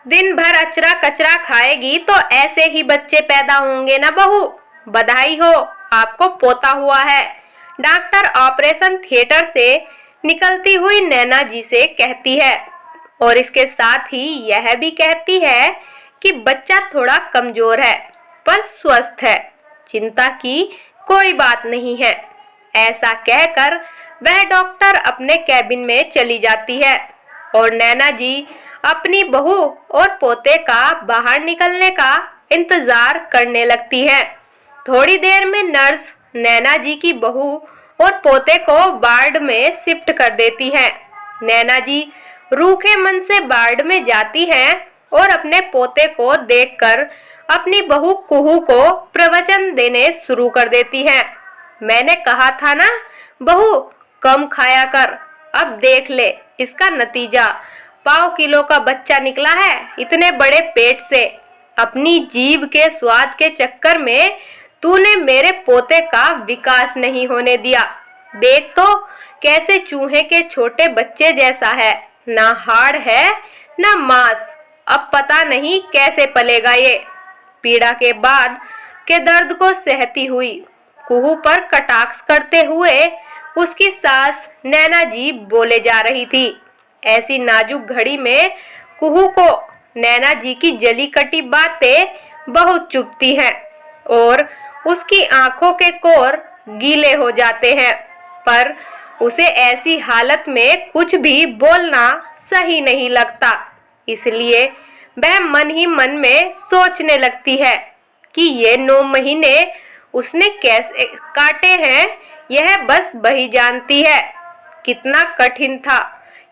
दिन भर अचरा कचरा खाएगी तो ऐसे ही बच्चे पैदा होंगे ना बहू। बधाई हो, आपको पोता हुआ है। डॉक्टर ऑपरेशन थिएटर से निकलती हुई नैना जी से कहती है और इसके साथ ही यह भी कहती है कि बच्चा थोड़ा कमजोर है पर स्वस्थ है, चिंता की कोई बात नहीं है। ऐसा कहकर वह डॉक्टर अपने कैबिन में चली जाती है और नैना जी अपनी बहू और पोते का बाहर निकलने का इंतजार करने लगती है। थोड़ी देर में नर्स नैना जी की बहू और पोते को वार्ड में शिफ्ट कर देती है। नैना जी रूखे मन से वार्ड में जाती हैं और अपने पोते को देखकर अपनी बहू कुहू को प्रवचन देने शुरू कर देती हैं। मैंने कहा था ना बहू, कम खाया कर, अब देख ले इसका नतीजा। 1.25 किलो का बच्चा निकला है इतने बड़े पेट से। अपनी जीभ के स्वाद के चक्कर में तूने मेरे पोते का विकास नहीं होने दिया। देख तो कैसे चूहे के छोटे बच्चे जैसा है, ना हाड़ है ना मांस। अब पता नहीं कैसे पलेगा ये। पीड़ा के बाद के दर्द को सहती हुई कुहू पर कटाक्ष करते हुए उसकी सास नैना जी बोले जा रही थी। ऐसी नाजुक घड़ी में कुहू को नैना जी की जली कटी बातें बहुत चुभती हैं और उसकी आंखों के कोर गीले हो जाते हैं, पर उसे ऐसी हालत में कुछ भी बोलना सही नहीं लगता। इसलिए वह मन ही मन में सोचने लगती है कि ये 9 महीने उसने कैसे काटे हैं, यह बस वही जानती है। कितना कठिन था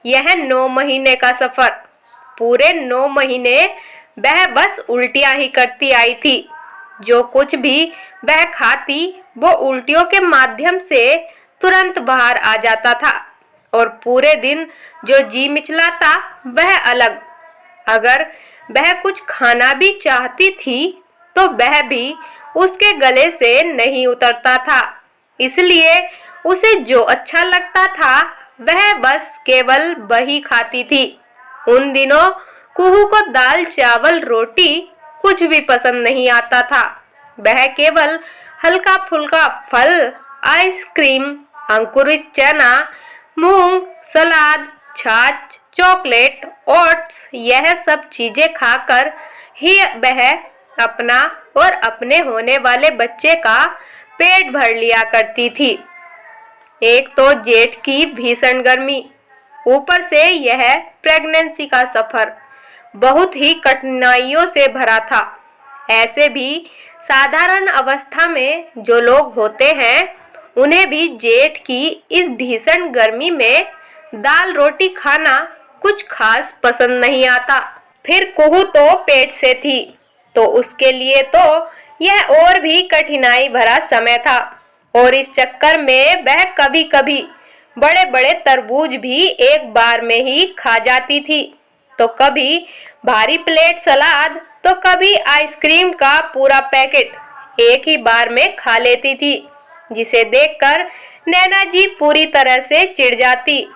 यह 9 महीने का सफर। पूरे 9 महीने वह बस उल्टियां ही करती आई थी। जो कुछ भी वह खाती वो उल्टियों के माध्यम से तुरंत बाहर आ जाता था और पूरे दिन जो जी मिचलाता वह अलग। अगर वह कुछ खाना भी चाहती थी तो वह भी उसके गले से नहीं उतरता था। इसलिए उसे जो अच्छा लगता था वह बस केवल वही खाती थी। उन दिनों कुहू को दाल चावल रोटी कुछ भी पसंद नहीं आता था। वह केवल हल्का फुल्का फल, आइसक्रीम, अंकुरित चना, मूंग, सलाद, छाछ, चॉकलेट, ओट्स, यह सब चीजें खाकर ही वह अपना और अपने होने वाले बच्चे का पेट भर लिया करती थी। एक तो जेठ की भीषण गर्मी, ऊपर से यह प्रेगनेंसी का सफर बहुत ही कठिनाइयों से भरा था। ऐसे भी साधारण अवस्था में जो लोग होते हैं उन्हें भी जेठ की इस भीषण गर्मी में दाल रोटी खाना कुछ खास पसंद नहीं आता। फिर कुहू तो पेट से थी तो उसके लिए तो यह और भी कठिनाई भरा समय था और इस चक्कर में वह कभी कभी बड़े बड़े तरबूज भी एक बार में ही खा जाती थी, तो कभी भारी प्लेट सलाद, तो कभी आइसक्रीम का पूरा पैकेट एक ही बार में खा लेती थी, जिसे देखकर नैना जी पूरी तरह से चिढ़ जाती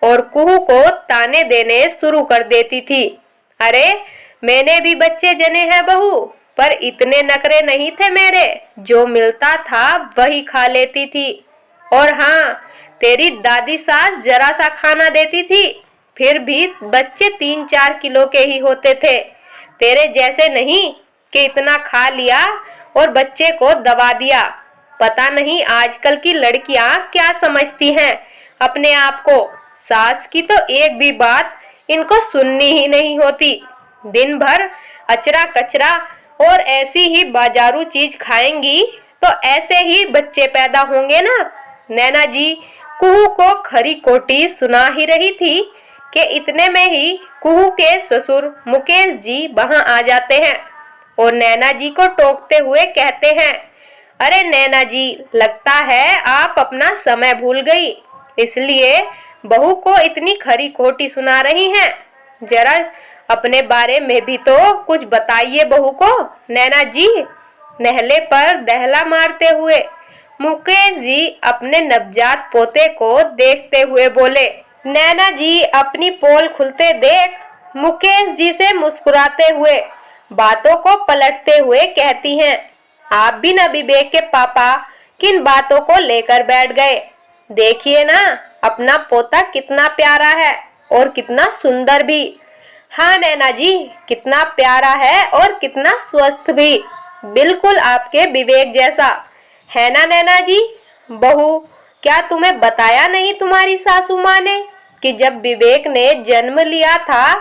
और कुहू को ताने देने शुरू कर देती थी। अरे मैंने भी बच्चे जने हैं बहू, पर इतने नखरे नहीं थे मेरे। जो मिलता था वही खा लेती थी। और हाँ, तेरी दादी सास जरा सा खाना देती थी, फिर भी बच्चे 3-4 किलो के ही होते थे। तेरे जैसे नहीं कि इतना खा लिया और बच्चे को दबा दिया। पता नहीं आजकल की लड़कियां क्या समझती हैं अपने आप को। सास की तो एक भी बात इनको सुननी ही नहीं होती। दिन भर अचरा कचरा और ऐसी ही बाजारू चीज खाएंगी तो ऐसे ही बच्चे पैदा होंगे ना। नैना जी कुहू को खरी खोटी सुना ही रही थी कि इतने में ही कुहू के ससुर मुकेश जी वहां आ जाते हैं और नैना जी को टोकते हुए कहते हैं, अरे नैना जी, लगता है आप अपना समय भूल गई, इसलिए बहू को इतनी खरी खोटी सुना रही हैं। जरा अपने बारे में भी तो कुछ बताइए बहू को। नैना जी नहले पर दहला मारते हुए मुकेश जी अपने नवजात पोते को देखते हुए बोले। नैना जी अपनी पोल खुलते देख मुकेश जी से मुस्कुराते हुए बातों को पलटते हुए कहती हैं, आप भी न विवेक के पापा किन बातों को लेकर बैठ गए। देखिए ना, अपना पोता कितना प्यारा है और कितना सुंदर भी। हाँ नैना जी, कितना प्यारा है और कितना स्वस्थ भी, बिल्कुल आपके विवेक जैसा है ना नैना जी। बहू, क्या तुम्हें बताया नहीं तुम्हारी सासू माँ ने कि जब विवेक ने जन्म लिया था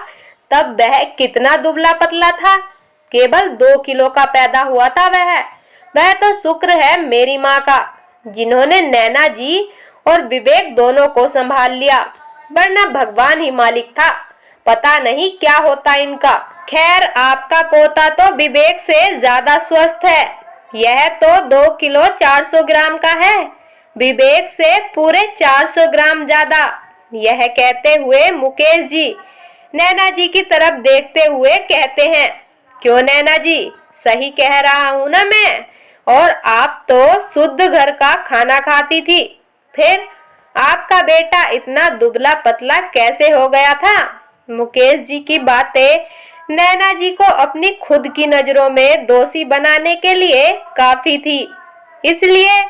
तब वह कितना दुबला पतला था, केवल 2 किलो का पैदा हुआ था वह तो शुक्र है मेरी माँ का, जिन्होंने नैना जी और विवेक दोनों को संभाल लिया, वरना भगवान ही मालिक था, पता नहीं क्या होता इनका। खैर, आपका पोता तो विवेक से ज्यादा स्वस्थ है, यह तो 2 किलो 400 ग्राम का है, विवेक से पूरे 400 ग्राम ज्यादा। यह कहते हुए मुकेश जी नैना जी की तरफ देखते हुए कहते हैं, क्यों नैना जी, सही कह रहा हूँ ना मैं। और आप तो शुद्ध घर का खाना खाती थी, फिर आपका बेटा इतना दुबला पतला कैसे हो गया था। मुकेश जी की बातें नैना जी को अपनी खुद की नजरों में दोषी बनाने के लिए काफी थी, इसलिए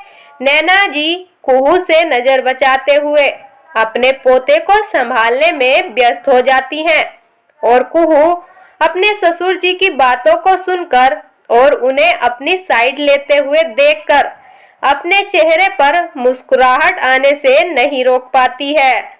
नैना जी कुहू से नजर बचाते हुए अपने पोते को संभालने में व्यस्त हो जाती हैं और कुहू अपने ससुर जी की बातों को सुनकर और उन्हें अपनी साइड लेते हुए देखकर अपने चेहरे पर मुस्कुराहट आने से नहीं रोक पाती है।